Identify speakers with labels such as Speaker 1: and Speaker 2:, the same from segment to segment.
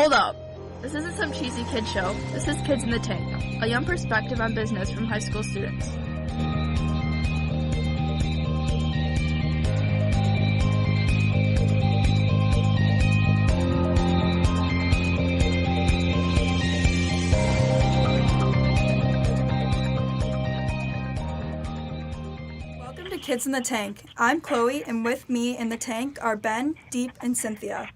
Speaker 1: Hold up. This isn't some cheesy kid show. This is Kids in the Tank, a young perspective on business from high school students.
Speaker 2: Welcome to Kids in the Tank. I'm Chloe, and with me in the tank are Ben, Deep, and Cynthia.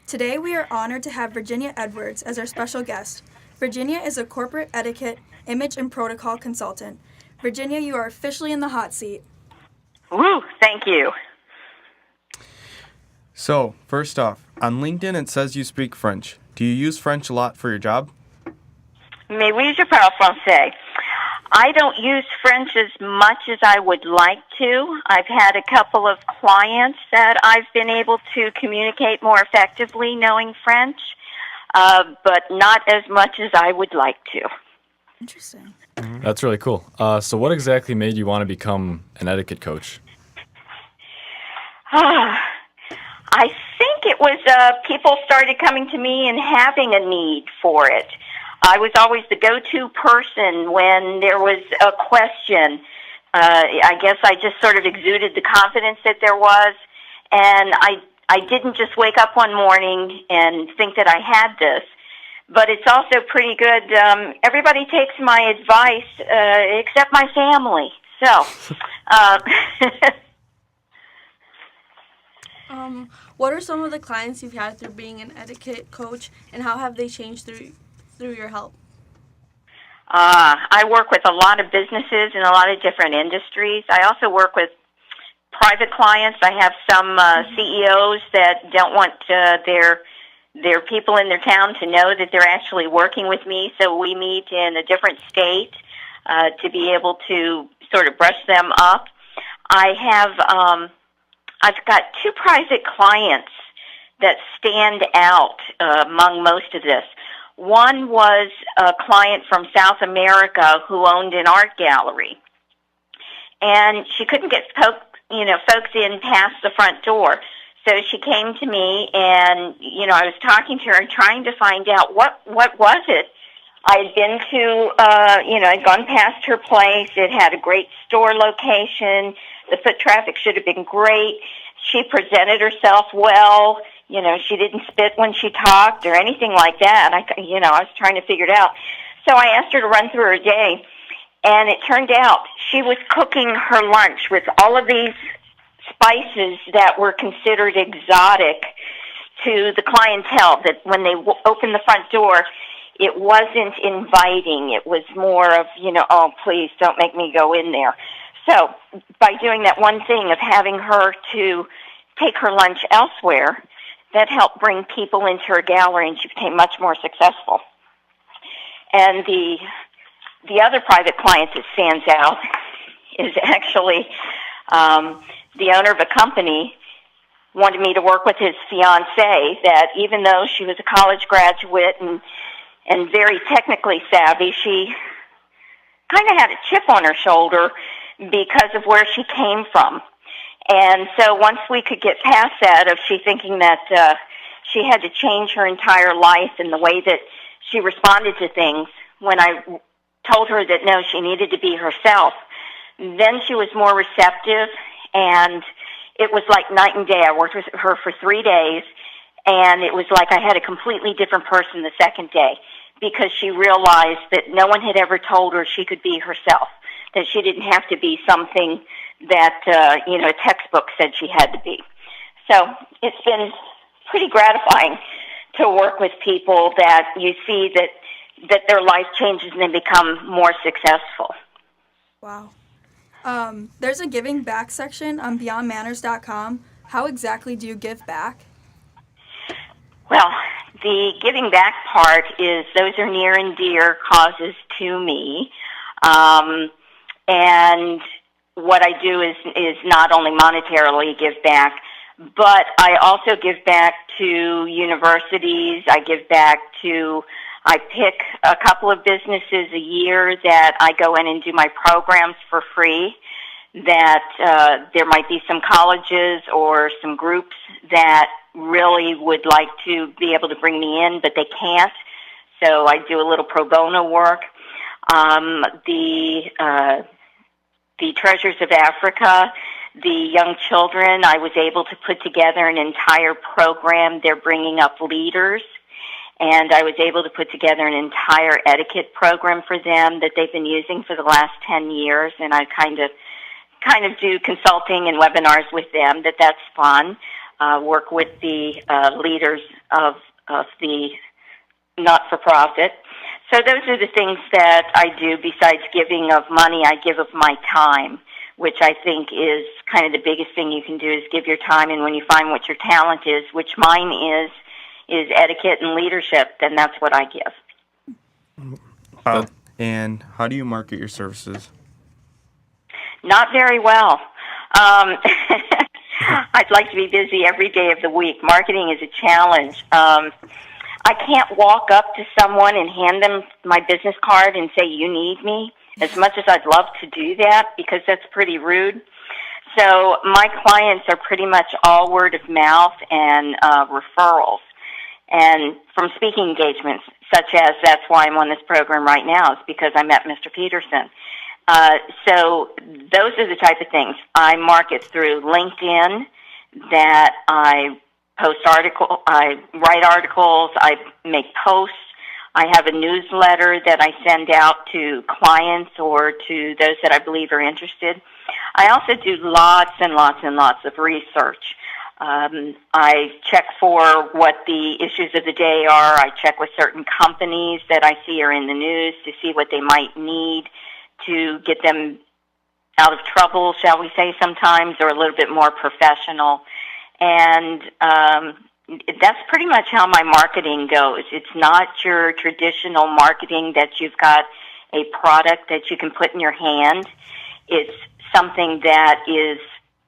Speaker 2: Today we are honored to have Virginia Edwards as our special guest. Virginia is a corporate etiquette, image, and protocol consultant. Virginia, you are officially in the hot seat.
Speaker 3: Woo, thank you.
Speaker 4: So, first off, on LinkedIn it says you speak French. Do you use French a lot for your job?
Speaker 3: Mais oui, je parle français. I don't use French as much as I would like to. I've had a couple of clients that I've been able to communicate more effectively knowing French, but not as much as I would like to.
Speaker 2: Interesting.
Speaker 5: That's really cool. So what exactly made you want to become an etiquette coach?
Speaker 3: I think it was people started coming to me and having a need for it. I was always the go-to person when there was a question. I guess I just sort of exuded the confidence that there was, and I didn't just wake up one morning and think that I had this. But it's also pretty good. Everybody takes my advice except my family. So,
Speaker 6: what are some of the clients you've had through being an etiquette coach, and how have they changed through your help?
Speaker 3: I work with a lot of businesses in a lot of different industries. I also work with private clients. I have some CEOs that don't want their people in their town to know that they're actually working with me, so we meet in a different state to be able to sort of brush them up. I've got two private clients that stand out among most of this. One was a client from South America who owned an art gallery, and she couldn't get folks in past the front door. So she came to me, and I was talking to her and trying to find out what was it. I had been to I'd gone past her place. It had a great store location. The foot traffic should have been great. She presented herself well. She didn't spit when she talked or anything like that. I was trying to figure it out. So I asked her to run through her day, and it turned out she was cooking her lunch with all of these spices that were considered exotic to the clientele, that when they opened the front door, it wasn't inviting. It was more of, oh, please don't make me go in there. So by doing that one thing of having her to take her lunch elsewhere, that helped bring people into her gallery, and she became much more successful. And the other private client that stands out is actually the owner of a company wanted me to work with his fiancée, that even though she was a college graduate and very technically savvy, she kind of had a chip on her shoulder because of where she came from. And so once we could get past that of she thinking that she had to change her entire life and the way that she responded to things, when I told her that no, she needed to be herself, then she was more receptive, and it was like night and day. I worked with her for 3 days, and it was like I had a completely different person the second day, because she realized that no one had ever told her she could be herself, that she didn't have to be something that, a textbook said she had to be. So it's been pretty gratifying to work with people that you see that their life changes and they become more successful.
Speaker 2: Wow. There's a giving back section on beyondmanners.com. How exactly do you give back?
Speaker 3: Well, the giving back part is those are near and dear causes to me. And what I do is not only monetarily give back, but I also give back to universities. I pick a couple of businesses a year that I go in and do my programs for free. that there might be some colleges or some groups that really would like to be able to bring me in, but they can't. So I do a little pro bono work. The Treasures of Africa, the young children, I was able to put together an entire program. They're bringing up leaders, and I was able to put together an entire etiquette program for them that they've been using for the last 10 years, and I kind of do consulting and webinars with them. That's fun. Work with the leaders of the not-for-profit. So those are the things that I do. Besides giving of money, I give of my time, which I think is kind of the biggest thing you can do, is give your time. And when you find what your talent is, which mine is etiquette and leadership, then that's what I give.
Speaker 4: Wow. And how do you market your services?
Speaker 3: Not very well. I'd like to be busy every day of the week. Marketing is a challenge. I can't walk up to someone and hand them my business card and say, you need me, as much as I'd love to do that, because that's pretty rude. So my clients are pretty much all word of mouth and referrals, and from speaking engagements, such as that's why I'm on this program right now, is because I met Mr. Peterson. So those are the type of things. I market through LinkedIn, that I I write articles, I make posts, I have a newsletter that I send out to clients or to those that I believe are interested. I also do lots and lots and lots of research. I check for what the issues of the day are. I check with certain companies that I see are in the news to see what they might need to get them out of trouble, shall we say sometimes, or a little bit more professional. And that's pretty much how my marketing goes. It's not your traditional marketing that you've got a product that you can put in your hand. It's something that is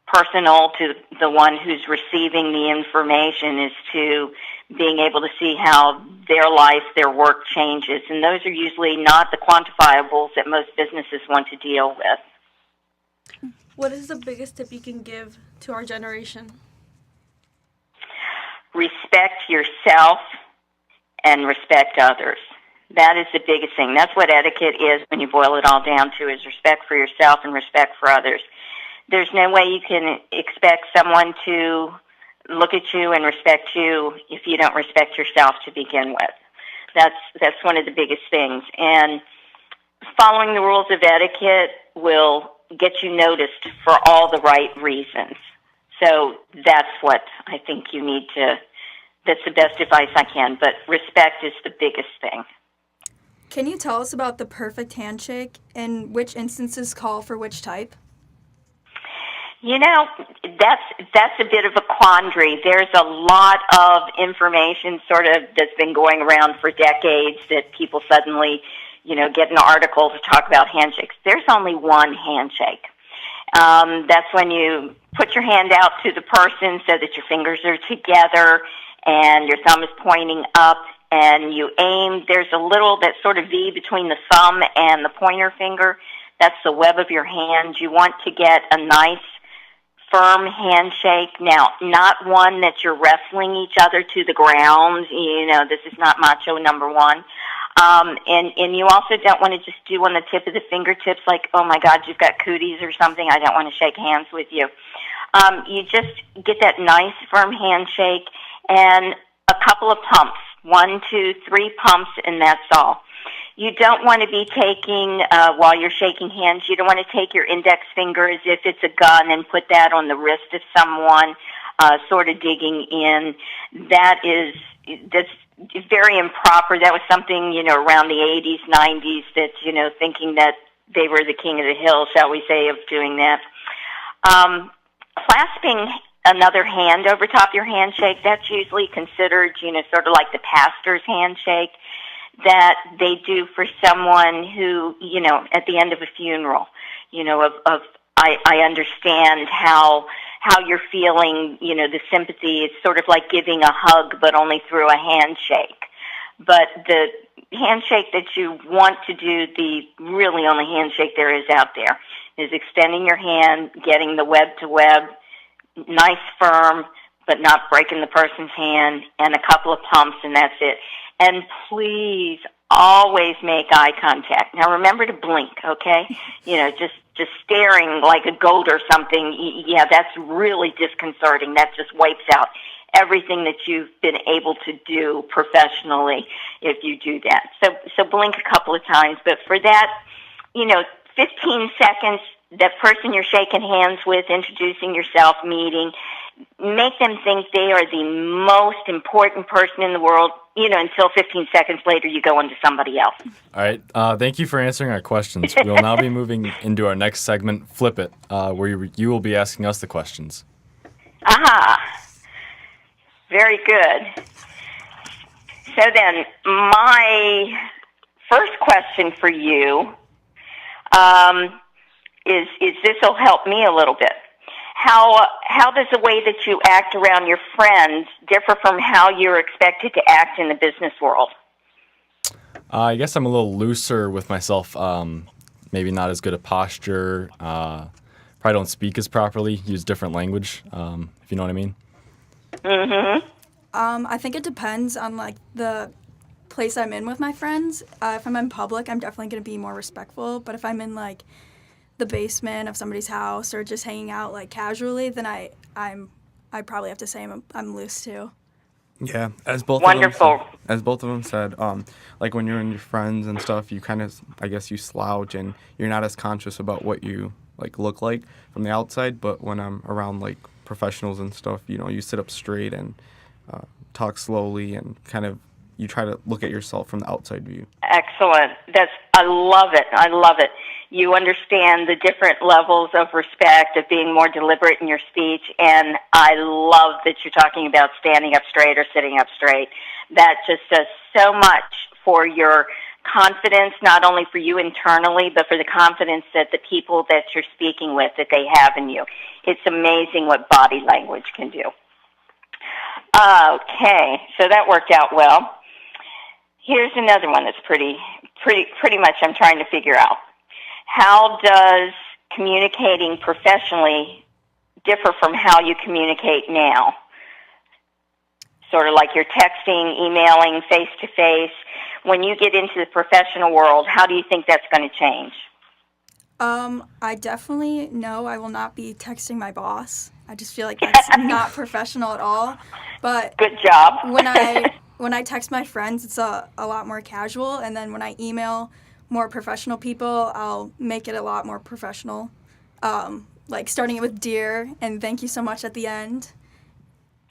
Speaker 3: personal to the one who's receiving the information, is to being able to see how their life, their work changes. And those are usually not the quantifiables that most businesses want to deal with.
Speaker 6: What is the biggest tip you can give to our generation?
Speaker 3: Respect yourself and respect others. That is the biggest thing. That's what etiquette is when you boil it all down to, is respect for yourself and respect for others. There's no way you can expect someone to look at you and respect you if you don't respect yourself to begin with. That's one of the biggest things. And following the rules of etiquette will get you noticed for all the right reasons. So that's what I think you need to, that's the best advice I can, but respect is the biggest thing.
Speaker 2: Can you tell us about the perfect handshake and which instances call for which type?
Speaker 3: You know, that's a bit of a quandary. There's a lot of information sort of that's been going around for decades that people suddenly, get an article to talk about handshakes. There's only one handshake. That's when you put your hand out to the person so that your fingers are together and your thumb is pointing up, and you aim. There's a little, that sort of V between the thumb and the pointer finger. That's the web of your hand. You want to get a nice, firm handshake. Now, not one that you're wrestling each other to the ground. This is not macho number one. And you also don't want to just do on the tip of the fingertips like, oh my God, you've got cooties or something. I don't want to shake hands with you. You just get that nice, firm handshake and a couple of pumps, 1, 2, 3 pumps, and that's all. You don't want to be taking, while you're shaking hands, you don't want to take your index finger as if it's a gun and put that on the wrist of someone, sort of digging in. That's very improper. That was something, around the 80s, 90s, that, thinking that they were the king of the hill, shall we say, of doing that. Clasping another hand over top of your handshake, that's usually considered, sort of like the pastor's handshake that they do for someone who, at the end of a funeral, I understand how you're feeling, the sympathy. It's sort of like giving a hug, but only through a handshake. But the handshake that you want to do, the really only handshake there is out there, is extending your hand, getting the web-to-web, nice firm, but not breaking the person's hand, and a couple of pumps, and that's it. And please always make eye contact. Now remember to blink, okay? Just staring like a goat or something, yeah, that's really disconcerting. That just wipes out everything that you've been able to do professionally if you do that. So blink a couple of times, but for that, 15 seconds, that person you're shaking hands with, introducing yourself, meeting, make them think they are the most important person in the world, until 15 seconds later you go on to somebody else.
Speaker 5: All right. Thank you for answering our questions. We'll now be moving into our next segment, Flip It, where you will be asking us the questions.
Speaker 3: Aha. Very good. So then, my first question for you is this will help me a little bit. How does the way that you act around your friends differ from how you're expected to act in the business world?
Speaker 5: I guess I'm a little looser with myself. Maybe not as good at posture. Probably don't speak as properly. Use different language. If you know what I mean.
Speaker 3: Mm-hmm.
Speaker 2: I think it depends on the place I'm in with my friends. If I'm in public, I'm definitely going to be more respectful. But if I'm in the basement of somebody's house or just hanging out casually, then I probably have to say I'm loose too.
Speaker 4: Yeah, as both
Speaker 3: Wonderful.
Speaker 4: Of them said, when you're in your friends and stuff, you kind of, I guess, you slouch and you're not as conscious about what you look like from the outside. But when I'm around professionals and stuff, you sit up straight and talk slowly and kind of you try to look at yourself from the outside view.
Speaker 3: Excellent. I love it. I love it. You understand the different levels of respect, of being more deliberate in your speech, and I love that you're talking about standing up straight or sitting up straight. That just does so much for your confidence, not only for you internally, but for the confidence that the people that you're speaking with, that they have in you. It's amazing what body language can do. Okay, so that worked out well. Here's another one that's pretty much I'm trying to figure out. How does communicating professionally differ from how you communicate now? Sort of like you're texting, emailing, face-to-face. When you get into the professional world, how do you think that's going to change?
Speaker 2: I definitely know I will not be texting my boss. I just feel like that's not professional at all. But
Speaker 3: good job.
Speaker 2: when I text my friends, it's a lot more casual, and then when I email more professional people, I'll make it a lot more professional. Starting it with dear and thank you so much at the end.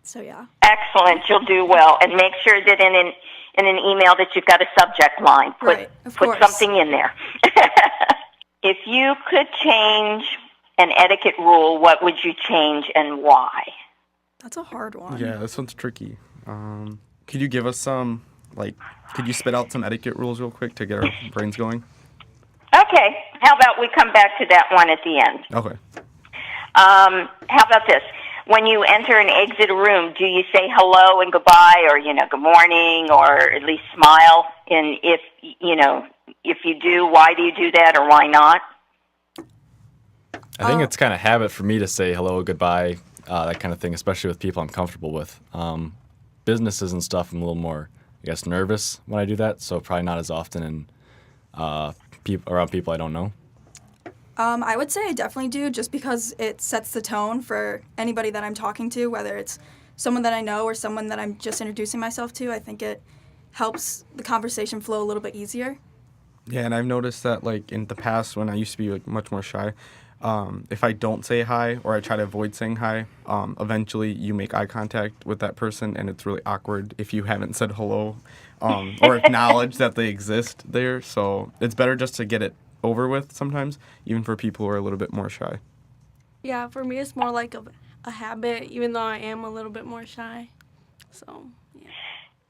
Speaker 2: So yeah.
Speaker 3: Excellent. You'll do well, and make sure that in an email that you've got a subject line. Put something in there. If you could change an etiquette rule, what would you change and why?
Speaker 2: That's a hard one.
Speaker 4: Yeah, this one's tricky. Could you give us some, could you spit out some etiquette rules real quick to get our brains going?
Speaker 3: Okay. How about we come back to that one at the end?
Speaker 4: Okay.
Speaker 3: How about this? When you enter and exit a room, do you say hello and goodbye or, good morning or at least smile? And if you do, why do you do that or why not?
Speaker 5: I think it's kind of habit for me to say hello, goodbye, that kind of thing, especially with people I'm comfortable with. Businesses and stuff, I'm a little more, nervous when I do that, so probably not as often in around people I don't know.
Speaker 2: I would say I definitely do, just because it sets the tone for anybody that I'm talking to, whether it's someone that I know or someone that I'm just introducing myself to. I think it helps the conversation flow a little bit easier.
Speaker 4: Yeah, and I've noticed that, in the past when I used to be, much more shy, if I don't say hi or I try to avoid saying hi, eventually you make eye contact with that person, and it's really awkward if you haven't said hello or acknowledge that they exist there. So it's better just to get it over with sometimes, even for people who are a little bit more shy.
Speaker 6: Yeah, for me it's more like a habit, even though I am a little bit more shy. So, yeah.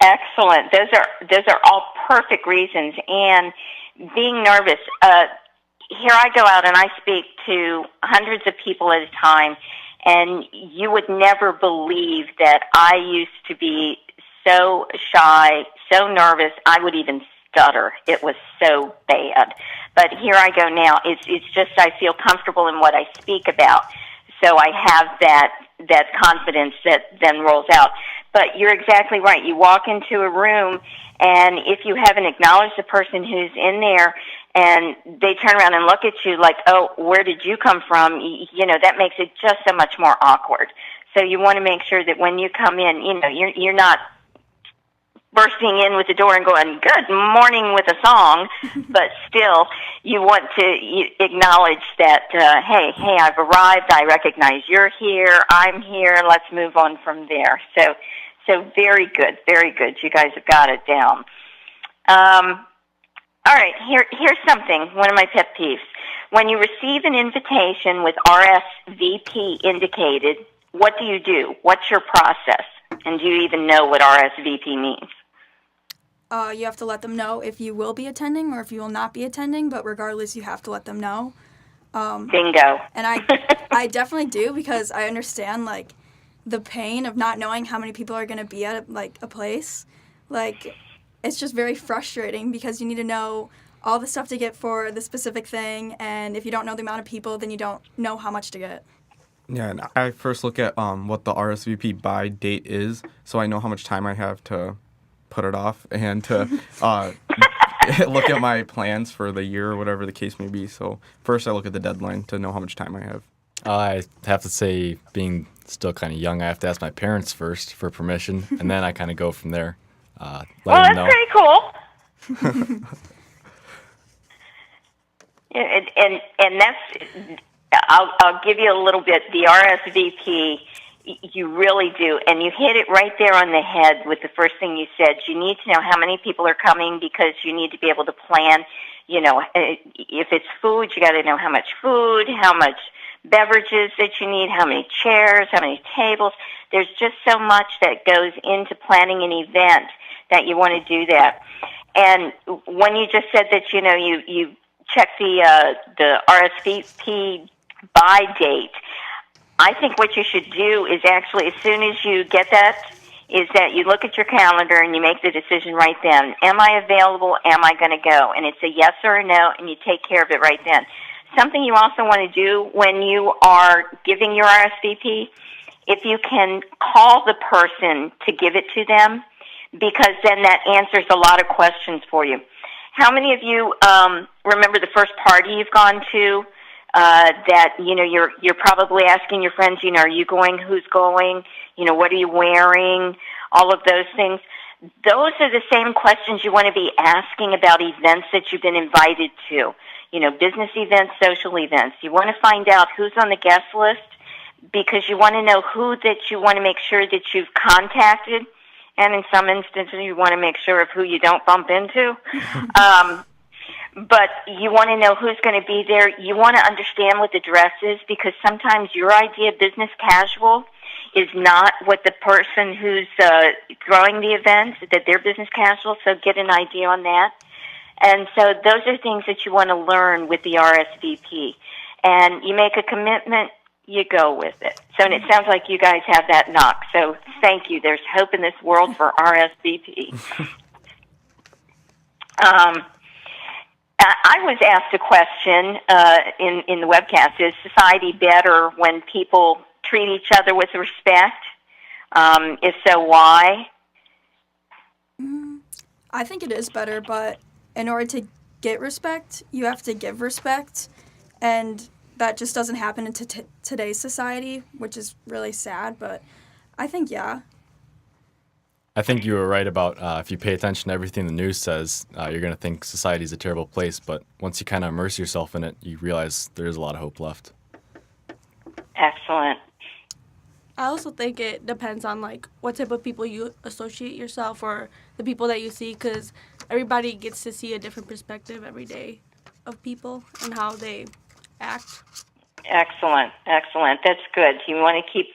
Speaker 3: Excellent. Those are all perfect reasons. And being nervous, here I go out and I speak to hundreds of people at a time, and you would never believe that I used to be so shy, so nervous, I would even stutter. It was so bad. but here I go now. It's just I feel comfortable in what I speak about, so I have that confidence that then rolls out. But you're exactly right. You walk into a room, and if you haven't acknowledged the person who's in there, and they turn around and look at you like, oh, where did you come from? That makes it just so much more awkward. So you want to make sure that when you come in, you're not bursting in with the door and going, good morning with a song, but still you want to acknowledge that, hey, I've arrived, I recognize you're here, I'm here, let's move on from there. So very good, very good. You guys have got it down. All right, here's something, one of my pet peeves. When you receive an invitation with RSVP indicated, what do you do? What's your process? And do you even know what RSVP means?
Speaker 2: You have to let them know if you will be attending or if you will not be attending, but regardless, you have to let them know.
Speaker 3: Bingo.
Speaker 2: And I definitely do, because I understand, like, the pain of not knowing how many people are going to be at, like, a place. Like, it's just very frustrating because you need to know all the stuff to get for the specific thing, and if you don't know the amount of people, then you don't know how much to get.
Speaker 4: Yeah, and I first look at what the RSVP by date is, so I know how much time I have to put it off and to look at my plans for the year or whatever the case may be. So first I look at the deadline to know how much time I have.
Speaker 5: I have to say, being still kind of young, I have to ask my parents first for permission, and then I kind of go from there.
Speaker 3: Well, that's pretty cool. and that's, I'll give you a little bit. The RSVP, you really do, and you hit it right there on the head with the first thing you said. You need to know how many people are coming because you need to be able to plan. If it's food, you got to know how much food, how much beverages that you need, how many chairs, how many tables. There's just so much that goes into planning an event that you want to do that. And when you just said that, you check the RSVP by date, I think what you should do is actually, as soon as you get that, is that you look at your calendar and you make the decision right then. Am I available? Am I going to go? And it's a yes or a no, and you take care of it right then. Something you also want to do when you are giving your RSVP, if you can call the person to give it to them, because then that answers a lot of questions for you. How many of you remember the first party you've gone to? That you're probably asking your friends, are you going? Who's going? What are you wearing? All of those things. Those are the same questions you want to be asking about events that you've been invited to. Business events, social events. You want to find out who's on the guest list because you want to know who that you want to make sure that you've contacted, and in some instances you want to make sure of who you don't bump into. But you want to know who's going to be there. You want to understand what the dress is, because sometimes your idea of business casual is not what the person who's throwing the event, that they're business casual, so get an idea on that. And so those are things that you want to learn with the RSVP. And you make a commitment, you go with it. So, and it sounds like you guys have that knock. So thank you. There's hope in this world for RSVP. I was asked a question in the webcast: is society better when people treat each other with respect? If so, why?
Speaker 2: I think it is better, but in order to get respect, you have to give respect, and that just doesn't happen in today's society, which is really sad, but I think, yeah.
Speaker 5: I think you were right about if you pay attention to everything the news says, you're going to think society's a terrible place. But once you kind of immerse yourself in it, you realize there is a lot of hope left.
Speaker 3: Excellent.
Speaker 6: I also think it depends on, what type of people you associate yourself or the people that you see, because everybody gets to see a different perspective every day of people and how they act.
Speaker 3: Excellent. Excellent. That's good. You want to keep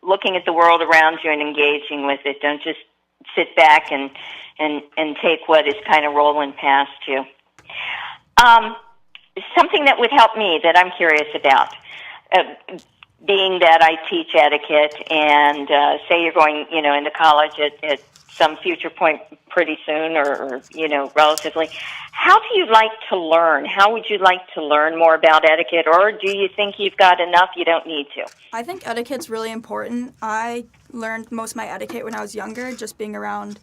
Speaker 3: looking at the world around you and engaging with it. Don't just sit back and take what is kind of rolling past you. Something that would help me that I'm curious about. being that I teach etiquette and say you're going, into college at some future point pretty soon or, relatively, how do you like to learn? How would you like to learn more about etiquette, or do you think you've got enough, you don't need to?
Speaker 2: I think etiquette's really important. I learned most of my etiquette when I was younger, just being around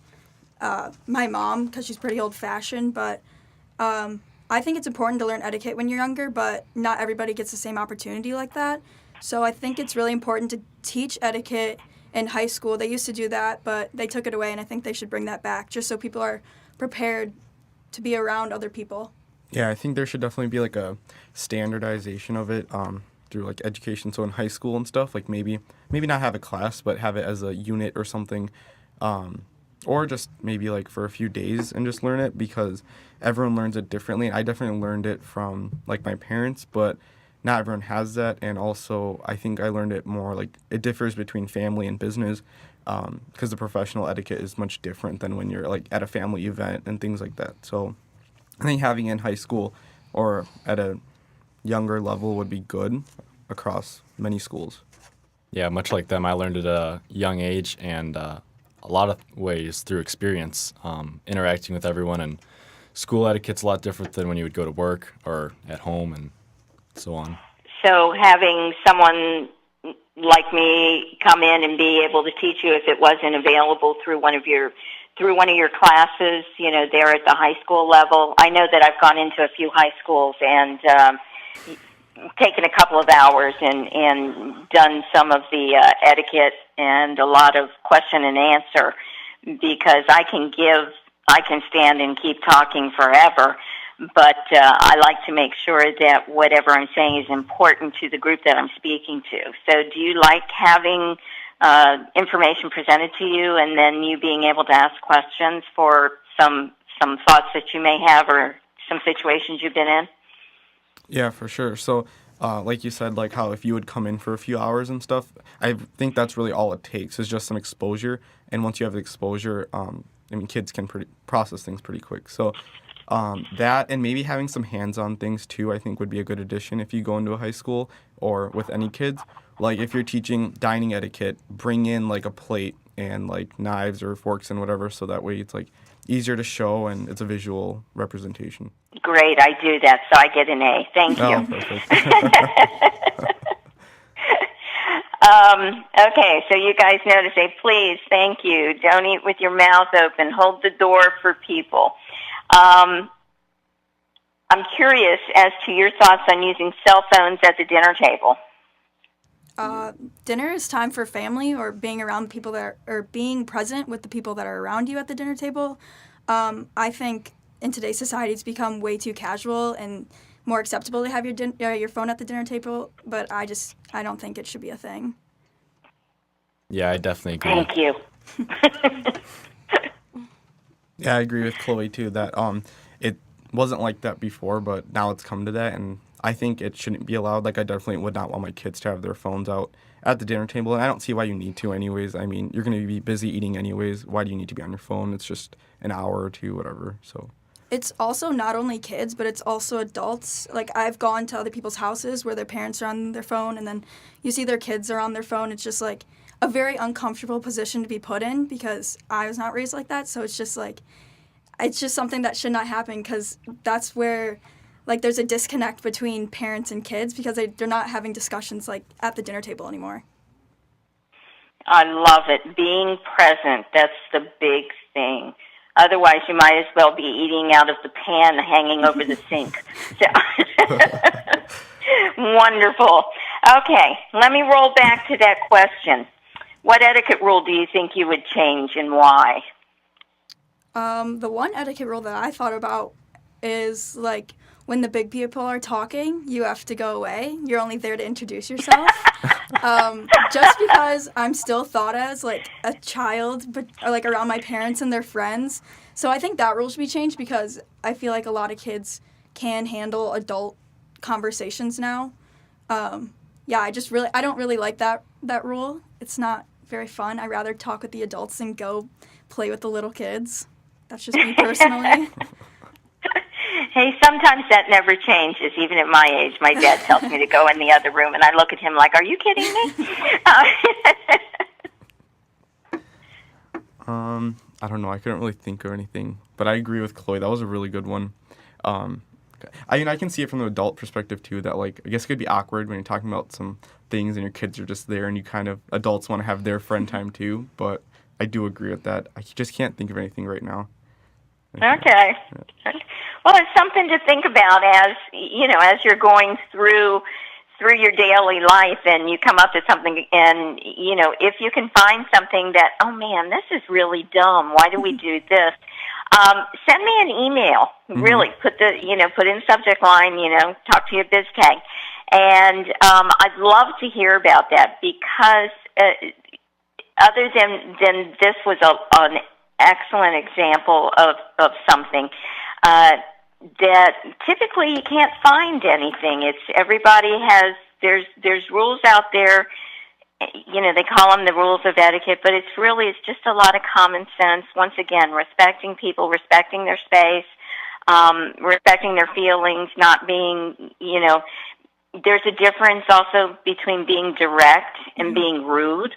Speaker 2: my mom because she's pretty old-fashioned, but I think it's important to learn etiquette when you're younger, but not everybody gets the same opportunity like that. So I think it's really important to teach etiquette in high school. They used to do that, but they took it away, and I think they should bring that back just so people are prepared to be around other people.
Speaker 4: Yeah, I think there should definitely be like a standardization of it through like education. So in high school and stuff, like maybe not have a class, but have it as a unit or something, or just maybe like for a few days and just learn it, because everyone learns it differently. And I definitely learned it from like my parents, but not everyone has that. And also I think I learned it more like it differs between family and business, because the professional etiquette is much different than when you're like at a family event and things like that. So I think having it in high school or at a younger level would be good across many schools.
Speaker 5: Yeah, much like them, I learned it at a young age, and a lot of ways through experience, interacting with everyone. And school etiquette's a lot different than when you would go to work or at home and so on. So
Speaker 3: having someone like me come in and be able to teach you if it wasn't available through one of your classes, there at the high school level. I know that I've gone into a few high schools and taken a couple of hours and done some of the etiquette and a lot of question and answer, because I can stand and keep talking forever, but I like to make sure that whatever I'm saying is important to the group that I'm speaking to. So do you like having information presented to you and then you being able to ask questions for some thoughts that you may have or some situations you've been in?
Speaker 4: Yeah, for sure. So like you said, like how if you would come in for a few hours and stuff, I think that's really all it takes is just some exposure. And once you have the exposure, kids can process things pretty quick. So that and maybe having some hands-on things too, I think would be a good addition if you go into a high school or with any kids. Like if you're teaching dining etiquette, bring in like a plate and like knives or forks and whatever, so that way it's like easier to show and it's a visual representation.
Speaker 3: Great, I do that, so I get an A. Thank you.
Speaker 4: Oh, perfect.
Speaker 3: Okay, so you guys know to say please, thank you, don't eat with your mouth open, hold the door for people. I'm curious as to your thoughts on using cell phones at the dinner table.
Speaker 2: Dinner is time for family or being around people or being present with the people that are around you at the dinner table. I think in today's society it's become way too casual and more acceptable to have your phone at the dinner table, but I don't think it should be a thing.
Speaker 5: Yeah, I definitely agree.
Speaker 3: Thank you.
Speaker 4: Yeah, I agree with Chloe too that it wasn't like that before, but now it's come to that, and I think it shouldn't be allowed. Like I definitely would not want my kids to have their phones out at the dinner table, and I don't see why you need to anyways. I mean, you're going to be busy eating anyways. Why do you need to be on your phone? It's just an hour or two, whatever. So
Speaker 2: it's also not only kids, but it's also adults. Like I've gone to other people's houses where their parents are on their phone, and then you see their kids are on their phone. It's just like a very uncomfortable position to be put in because I was not raised like that. So it's just something that should not happen, because that's where like there's a disconnect between parents and kids because they're not having discussions like at the dinner table anymore.
Speaker 3: I love it. Being present, that's the big thing. Otherwise, you might as well be eating out of the pan hanging over the sink. Wonderful. Okay, let me roll back to that question. What etiquette rule do you think you would change and why?
Speaker 2: The one etiquette rule that I thought about is like when the big people are talking, you have to go away. You're only there to introduce yourself. Just because I'm still thought as like a child, but or, like around my parents and their friends. So I think that rule should be changed because I feel like a lot of kids can handle adult conversations now. I don't really like that rule. It's not very fun. I'd rather talk with the adults than go play with the little kids. That's just me personally.
Speaker 3: Hey, sometimes that never changes, even at my age. My dad tells me to go in the other room, and I look at him like, are you kidding me?
Speaker 4: I don't know. I couldn't really think of anything, but I agree with Chloe. That was a really good one. I mean, I can see it from the adult perspective too. That like, I guess it could be awkward when you're talking about some things and your kids are just there, and you kind of adults want to have their friend time too. But I do agree with that. I just can't think of anything right now.
Speaker 3: Okay. Well, it's something to think about as you're going through your daily life, and you come up to something, and if you can find something that, oh man, this is really dumb. Why do we do this? Send me an email. Really, put in the subject line. Talk to your BizTank, and I'd love to hear about that, because other than this was an excellent example of something that typically you can't find anything. It's everybody has, there's rules out there, they call them the rules of etiquette, but it's just a lot of common sense. Once again, respecting people, respecting their space, respecting their feelings, not being, there's a difference also between being direct and being rude.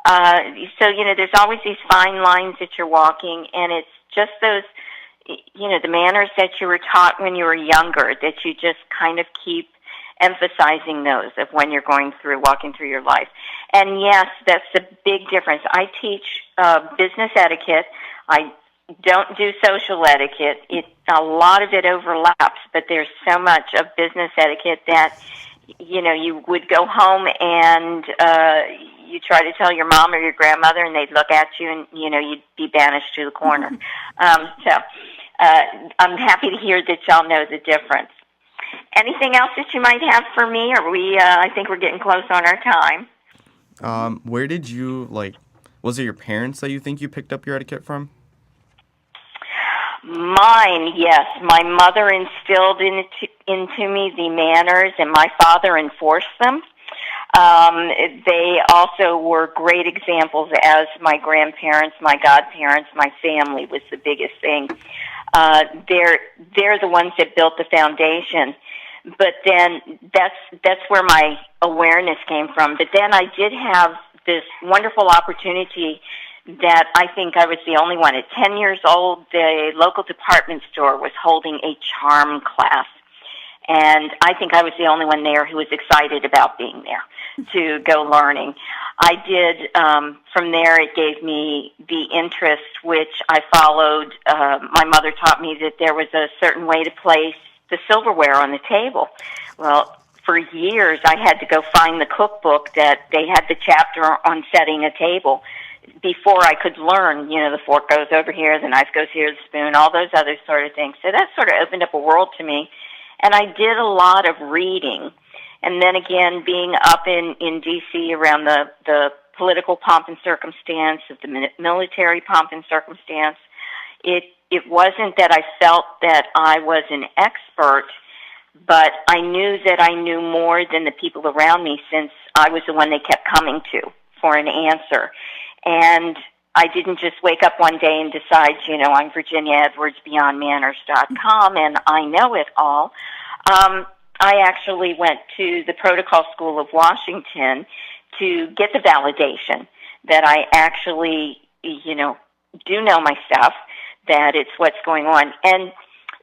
Speaker 3: So, there's always these fine lines that you're walking, and it's just those, the manners that you were taught when you were younger, that you just kind of keep emphasizing those of when you're walking through your life. And yes, that's the big difference. I teach business etiquette. I don't do social etiquette. A lot of it overlaps, but there's so much of business etiquette that, you would go home and you try to tell your mom or your grandmother, and they'd look at you, and you'd be banished to the corner. So I'm happy to hear that y'all know the difference. Anything else that you might have for me? Or I think we're getting close on our time.
Speaker 4: Where did you was it your parents that you think you picked up your etiquette from?
Speaker 3: Mine, yes. My mother instilled into me the manners, and my father enforced them. They also were great examples as my grandparents, my godparents, my family was the biggest thing. They're the ones that built the foundation. But then that's where my awareness came from. But then I did have this wonderful opportunity that I think I was the only one. At 10 years old, the local department store was holding a charm class. And I think I was the only one there who was excited about being there to go learning. I did, from there it gave me the interest which I followed. My mother taught me that there was a certain way to place the silverware on the table. Well, for years I had to go find the cookbook that they had the chapter on setting a table before I could learn, the fork goes over here, the knife goes here, the spoon, all those other sort of things. So that sort of opened up a world to me. And I did a lot of reading. And then again, being up in D.C. around the political pomp and circumstance, of the military pomp and circumstance, it wasn't that I felt that I was an expert, but I knew that I knew more than the people around me, since I was the one they kept coming to for an answer. And I didn't just wake up one day and decide, I'm Virginia Edwards, BeyondManners.com, and I know it all. I actually went to the Protocol School of Washington to get the validation that I actually, do know my stuff, that it's what's going on. And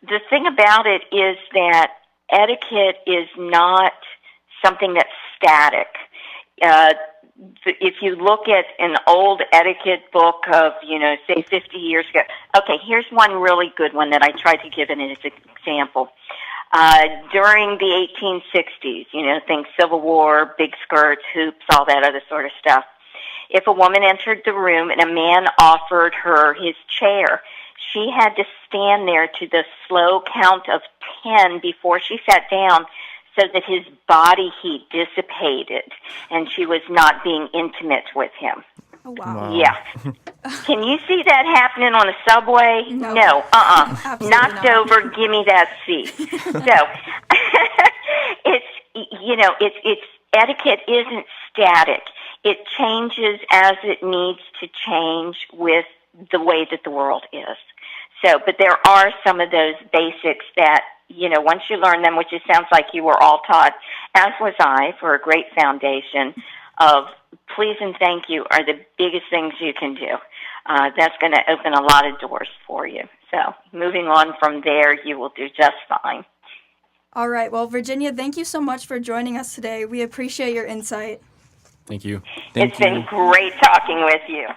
Speaker 3: the thing about it is that etiquette is not something that's static. If you look at an old etiquette book of, say 50 years ago, okay, here's one really good one that I tried to give it as an example. During the 1860s, think Civil War, big skirts, hoops, all that other sort of stuff. If a woman entered the room and a man offered her his chair, she had to stand there to the slow count of 10 before she sat down, so that his body heat dissipated and she was not being intimate with him.
Speaker 2: Oh, wow.
Speaker 3: Yeah. Can you see that happening on a subway? No. Knocked over, give me that seat. So, it's etiquette isn't static. It changes as it needs to change with the way that the world is. So, but there are some of those basics that once you learn them, which it sounds like you were all taught, as was I, for a great foundation of please and thank you are the biggest things you can do. That's going to open a lot of doors for you. So moving on from there, you will do just fine.
Speaker 2: All right. Well, Virginia, thank you so much for joining us today. We appreciate your insight.
Speaker 5: Thank you.
Speaker 3: It's been great talking with you.